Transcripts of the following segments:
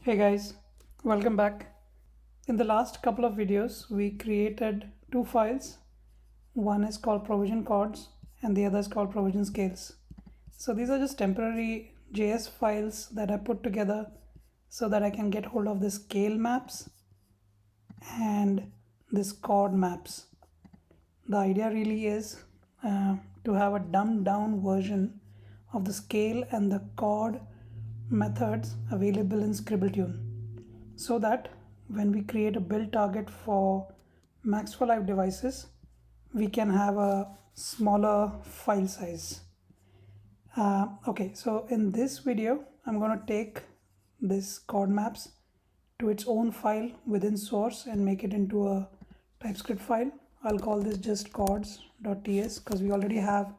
Hey guys, welcome back. In the last couple of videos, we created two files. One is called provision chords and the other is called provision scales. So these are just temporary JS files that I put together so that I can get hold of the scale maps and this chord maps. The idea really is to have a dumbed down version of the scale and the chord methods available in Scribbletune, so that when we create a build target for Max for Live devices, we can have a smaller file size. Okay, so in this video, I'm going to take this chord maps to its own file within source and make it into a TypeScript file. I'll call this just chords.ts because we already have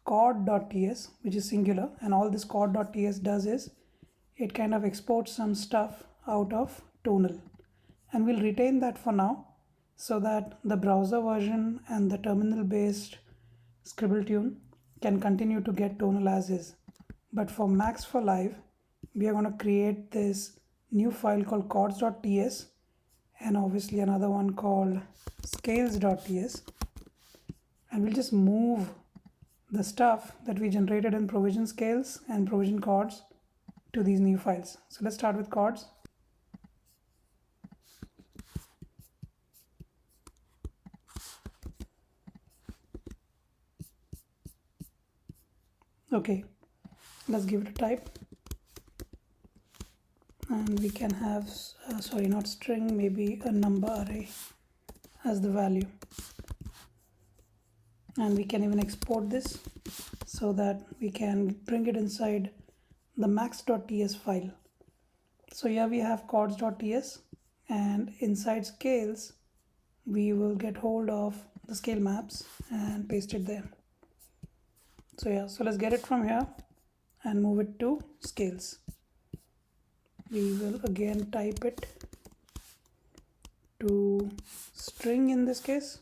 chord.ts, which is singular, and all this chord.ts does is it kind of exports some stuff out of tonal, and we'll retain that for now so that the browser version and the terminal based Scribbletune can continue to get tonal as is. But for Max for Live, we are going to create this new file called chords.ts and obviously another one called scales.ts, and we'll just move the stuff that we generated in provision scales and provision chords to these new files. So let's start with chords. Okay, let's give it a type, and we can have sorry, not string, maybe a number array as the value, and we can even export this so that we can bring it inside the max.ts file. So here we have chords.ts, and inside scales we will get hold of the scale maps and paste it there. So yeah, so let's get it from here and move it to scales. We will again type it to string in this case,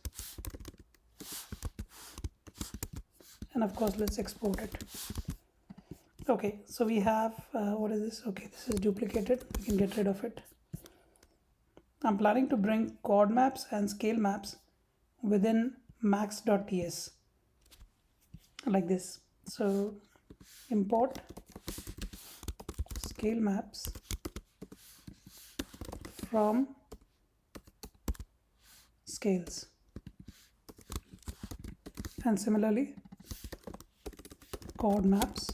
and of course let's export it. Okay, so we have what is this? Okay, this is duplicated, we can get rid of it. I'm planning to bring chord maps and scale maps within max.ts like this. So import scale maps from scales, and similarly chord maps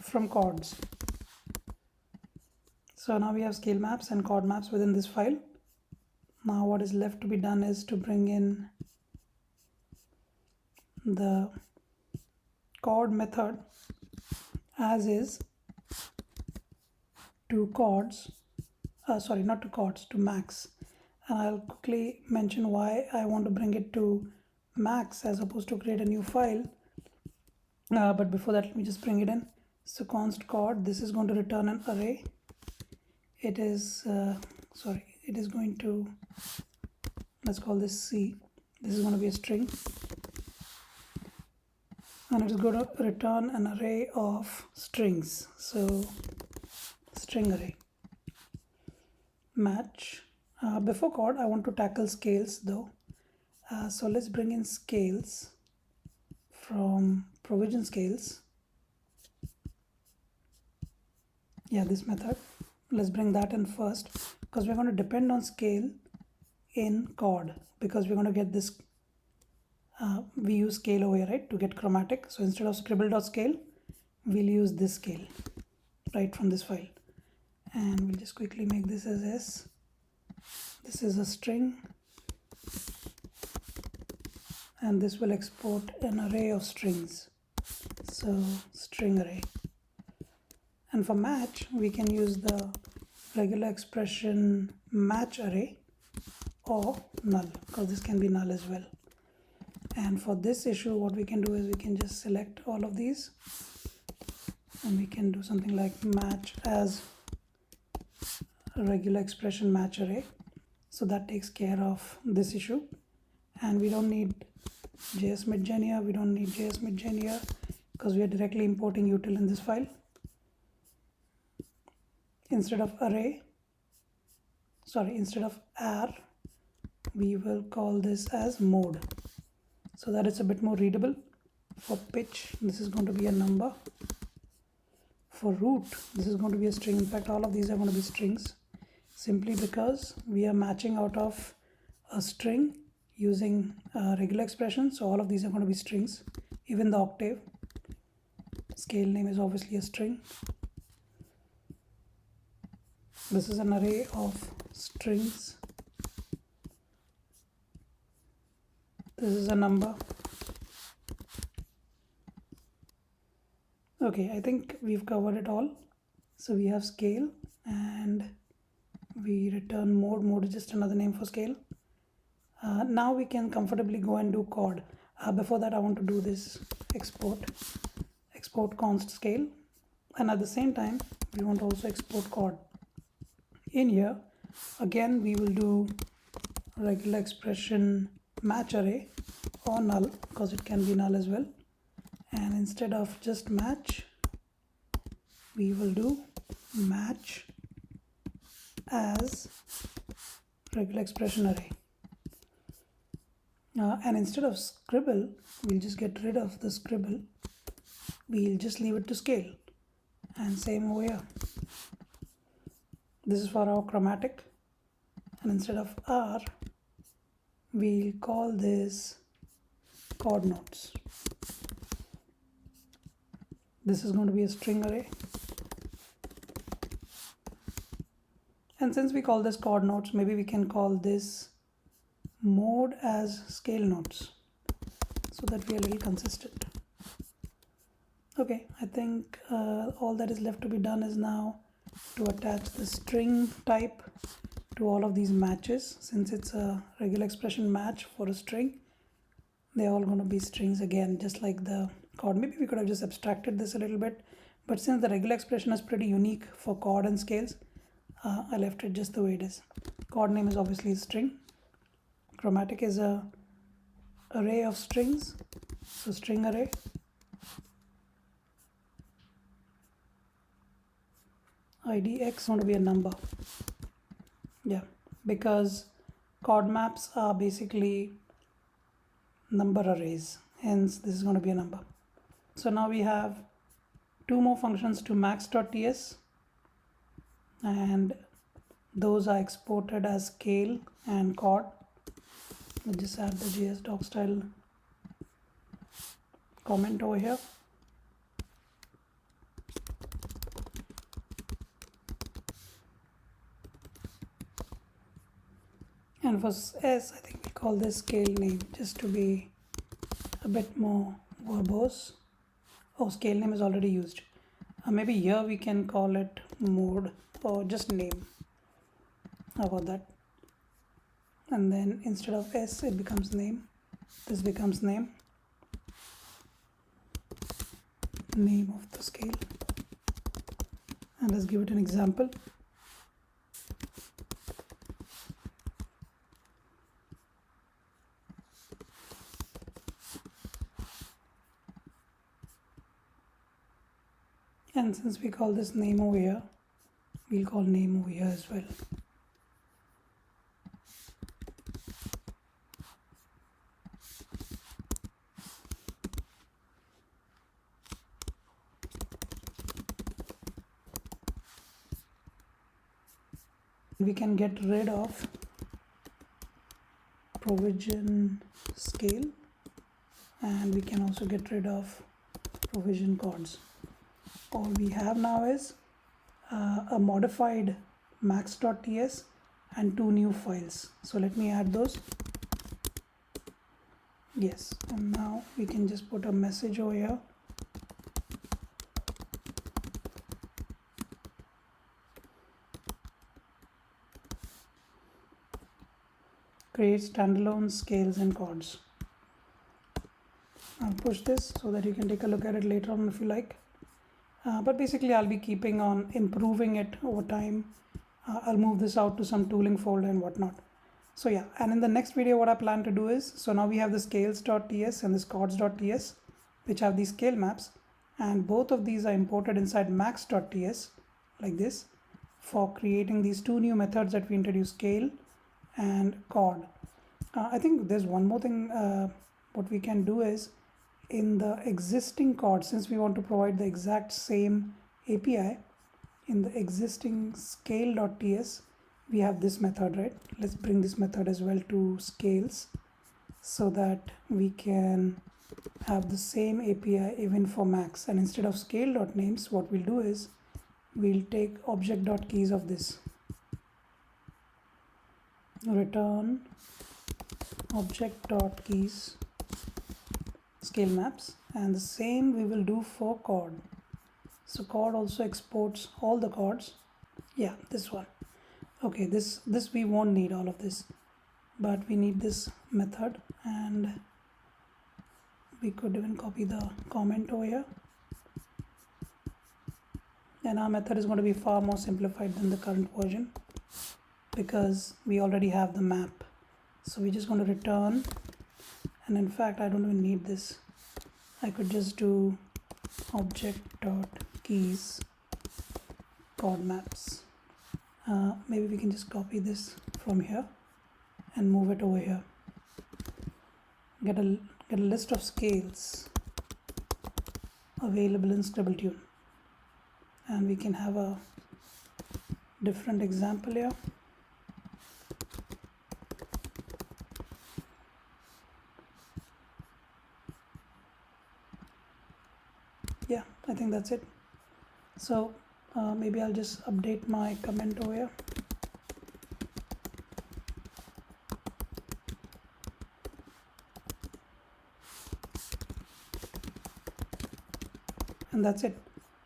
from chords. So now we have scale maps and chord maps within this file. Now what is left to be done is to bring in the chord method as is to chords, sorry, not to chords, to max. And I'll quickly mention why I want to bring it to max as opposed to create a new file. But before that, let me just bring it in. So const chord, this is going to return an array. It is it is going to, let's call this C. This is going to be a string, and it is going to return an array of strings. So string array match. Before chord, I want to tackle scales though. So let's bring in scales from provision scales. Yeah, this method. Let's bring that in first because we're going to depend on scale in chord, because we're going to get this. We use scale over here, right, to get chromatic. So instead of scribble.scale, we'll use this scale right from this file, and we'll just quickly make this as S. This is a string, and this will export an array of strings. So string array. And for match, we can use the regular expression match array or null, because this can be null as well. And for this issue, what we can do is we can just select all of these, and we can do something like match as a regular expression match array. So that takes care of this issue. And we don't need JS midgen here. We don't need JS midgen here because we are directly importing util in this file. instead of array, instead of ar, we will call this as mode, so that it's a bit more readable. For pitch, this is going to be a number. For root, this is going to be a string. In fact, all of these are going to be strings, simply because we are matching out of a string using a regular expression. So all of these are going to be strings. Even the octave, scale name is obviously a string. This is an array of strings. This is a number. Okay, I think we've covered it all. So we have scale and we return mode. Mode is just another name for scale. Now we can comfortably go and do chord. Before that, I want to do this export const scale, and at the same time we want to also export chord. In here again we will do regular expression match array or null, because it can be null as well, and instead of just match we will do match as regular expression array. And instead of scribble, we'll just get rid of the scribble. We'll just leave it to scale, and same over here. This is for our chromatic, and instead of R, we'll call this chord notes. This is going to be a string array, and since we call this chord notes, maybe we can call this mode as scale notes, so that we are a little consistent. Okay, I think all that is left to be done is now to attach the string type to all of these matches. Since it's a regular expression match for a string, they're all going to be strings again, just like the chord. Maybe we could have just abstracted this a little bit, but since the regular expression is pretty unique for chord and scales, I left it just the way it is. Chord name is obviously a string. Chromatic is a array of strings, so string array. IDX is going to be a number. Yeah, because chord maps are basically number arrays, hence this is going to be a number. So now we have two more functions to max.ts, and those are exported as scale and chord. We'll just add the JS doc style comment over here. And for S, I think we call this scale name, just to be a bit more verbose. Oh, scale name is already used. Maybe here we can call it mode or just name. How about that? And then instead of S, it becomes name. This becomes name. Name of the scale. And let's give it an example. And since we call this name over here, we'll call name over here as well. We can get rid of provision scale, and we can also get rid of provision chords. All we have now is a modified max.ts and two new files. So let me add those. Yes, and now we can just put a message over here. Create standalone scales and chords. I'll push this so that you can take a look at it later on if you like. But basically I'll be keeping on improving it over time. I'll move this out to some tooling folder and whatnot. So yeah, and in the next video what I plan to do is, so now we have the scales.ts and this chords.ts, which have these scale maps, and both of these are imported inside max.ts like this. for creating these two new methods that we introduced, scale and chord. I think there's one more thing. What we can do is, in the existing chord, since we want to provide the exact same API, in the existing scale.ts, we have this method, right? Let's bring this method as well to scales so that we can have the same API even for max. And instead of scale.names, what we'll do is we'll take object.keys of this, return object.keys scale maps, and the same we will do for chord. So chord also exports all the chords. Yeah, this one. Okay, this we won't need all of this, but we need this method, and we could even copy the comment over here. And our method is going to be far more simplified than the current version because we already have the map. So we're just going to return, and in fact I don't even need this. I could just do object.keys chord maps. Maybe we can just copy this from here and move it over here. Get a list of scales available in Scribbletune, and we can have a different example here. Yeah, I think that's it. So maybe I'll just update my comment over here. And that's it.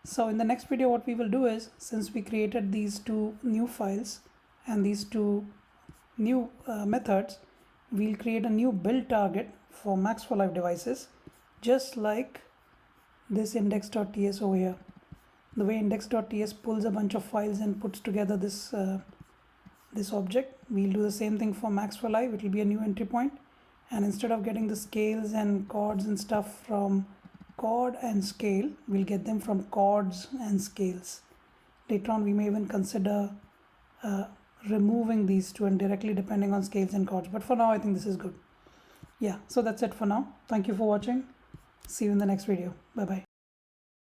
So in the next video, what we will do is, since we created these two new files and these two new methods, we'll create a new build target for max for live devices, just like this index.ts over here. The way index.ts pulls a bunch of files and puts together this this object, we'll do the same thing for max for live. It will be a new entry point, and instead of getting the scales and chords and stuff from chord and scale, we'll get them from chords and scales. Later on we may even consider removing these two and directly depending on scales and chords, but for now I think this is good. Yeah, so that's it for now. Thank you for watching. See you in the next video. Bye bye.